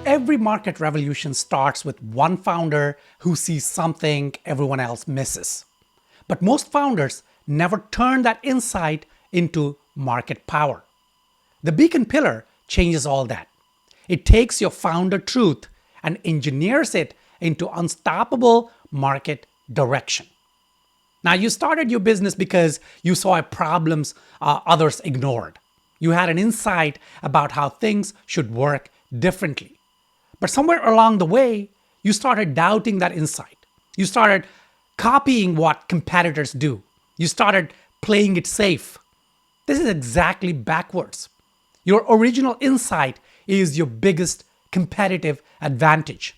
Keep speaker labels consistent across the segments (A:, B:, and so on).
A: Every market revolution starts with one founder who sees something everyone else misses. But most founders never turn that insight into market power. The beacon pillar changes all that. It takes your founder truth and engineers it into unstoppable market direction. Now, you started your business because you saw problems others ignored. You had an insight about how things should work differently. But somewhere along the way, you started doubting that insight. You started copying what competitors do. You started playing it safe. This is exactly backwards. Your original insight is your biggest competitive advantage.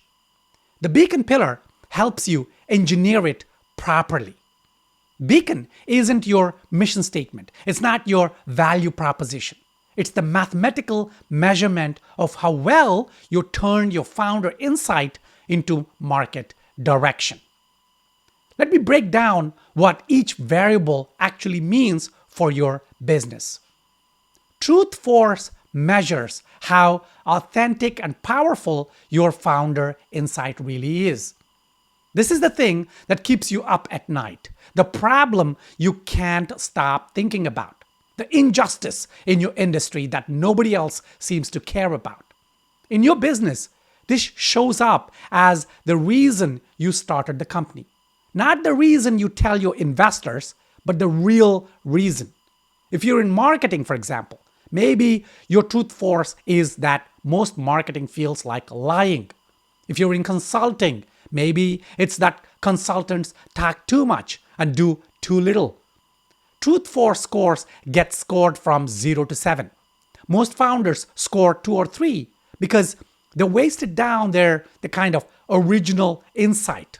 A: The beacon pillar helps you engineer it properly. Beacon isn't your mission statement. It's not your value proposition. It's the mathematical measurement of how well you turned your founder insight into market direction. Let me break down what each variable actually means for your business. Truth force measures how authentic and powerful your founder insight really is. This is the thing that keeps you up at night, the problem you can't stop thinking about, the injustice in your industry that nobody else seems to care about. In your business, this shows up as the reason you started the company. Not the reason you tell your investors, but the real reason. If you're in marketing, for example, maybe your truth force is that most marketing feels like lying. If you're in consulting, maybe it's that consultants talk too much and do too little. Truth force scores get scored from 0 to 7. Most founders score 2 or 3 because they wasted down the kind of original insight.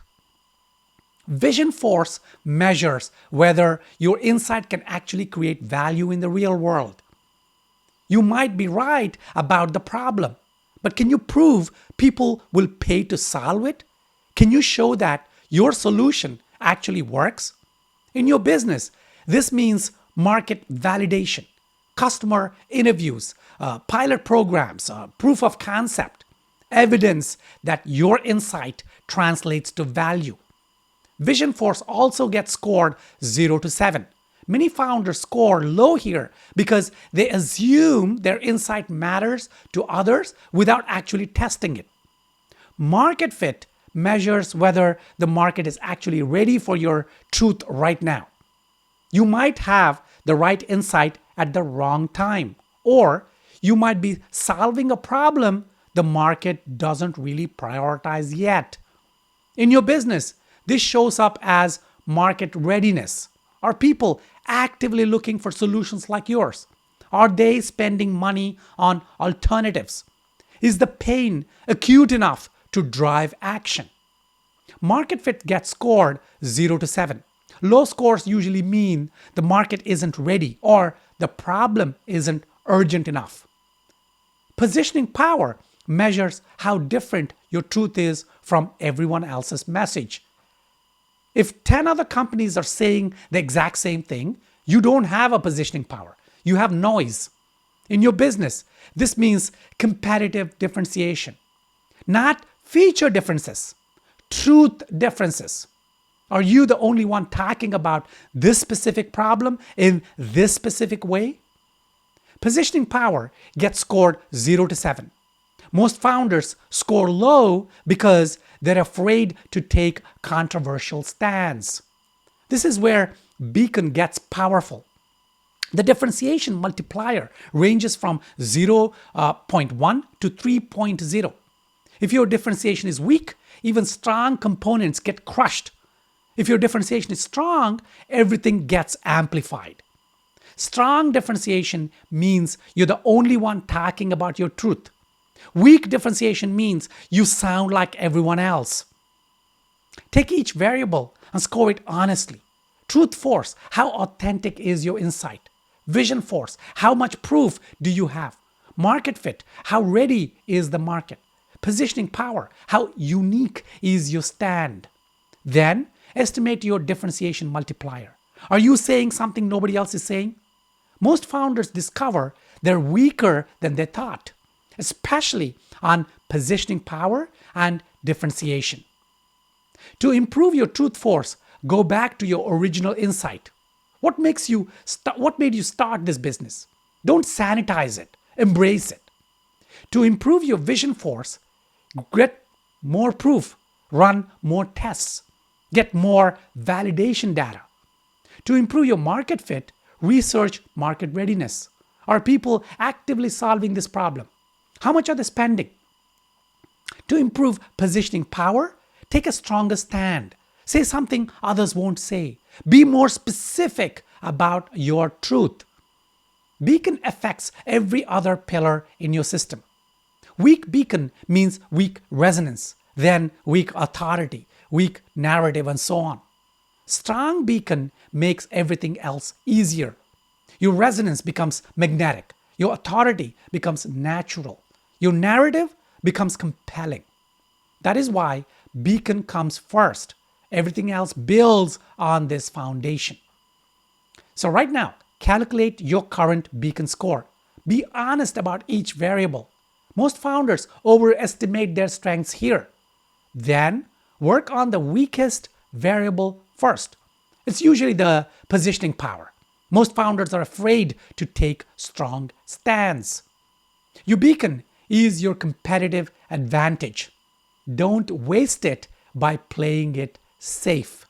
A: Vision force measures whether your insight can actually create value in the real world. You might be right about the problem, but can you prove people will pay to solve it? Can you show that your solution actually works? In your business, this means market validation, customer interviews, pilot programs, proof of concept, evidence that your insight translates to value. Vision force also gets scored 0 to 7. Many founders score low here because they assume their insight matters to others without actually testing it. Market fit measures whether the market is actually ready for your truth right now. You might have the right insight at the wrong time, or you might be solving a problem the market doesn't really prioritize yet. In your business, this shows up as market readiness. Are people actively looking for solutions like yours? Are they spending money on alternatives? Is the pain acute enough to drive action? Market fit gets scored 0 to 7. Low scores usually mean the market isn't ready or the problem isn't urgent enough. Positioning power measures how different your truth is from everyone else's message. If 10 other companies are saying the exact same thing, you don't have a positioning power. You have noise. In your business, this means competitive differentiation, not feature differences, truth differences. Are you the only one talking about this specific problem in this specific way? Positioning power gets scored 0 to 7. Most founders score low because they're afraid to take controversial stands. This is where beacon gets powerful. The differentiation multiplier ranges from 0.1 to 3.0. If your differentiation is weak, even strong components get crushed. If your differentiation is strong, everything gets amplified. Strong differentiation means you're the only one talking about your truth. Weak differentiation means you sound like everyone else. Take each variable and score it honestly. Truth force, how authentic is your insight? Vision force, how much proof do you have? Market fit, how ready is the market? Positioning power, how unique is your stand? Then estimate your differentiation multiplier. Are you saying something nobody else is saying? Most founders discover they're weaker than they thought, especially on positioning power and differentiation. To improve your truth force, go back to your original insight. What made you start this business? Don't sanitize it, embrace it. To improve your vision force, get more proof, run more tests, get more validation data. To improve your market fit, research market readiness. Are people actively solving this problem? How much are they spending? To improve positioning power, take a stronger stand. Say something others won't say. Be more specific about your truth. Beacon affects every other pillar in your system. Weak beacon means weak resonance, then weak authority, weak narrative, and so on. Strong beacon makes everything else easier. Your resonance becomes magnetic. Your authority becomes natural. Your narrative becomes compelling. That is why beacon comes first. Everything else builds on this foundation. So right now, calculate your current beacon score. Be honest about each variable. Most founders overestimate their strengths here. Then work on the weakest variable first. It's usually the positioning power. Most founders are afraid to take strong stands. Your beacon is your competitive advantage. Don't waste it by playing it safe.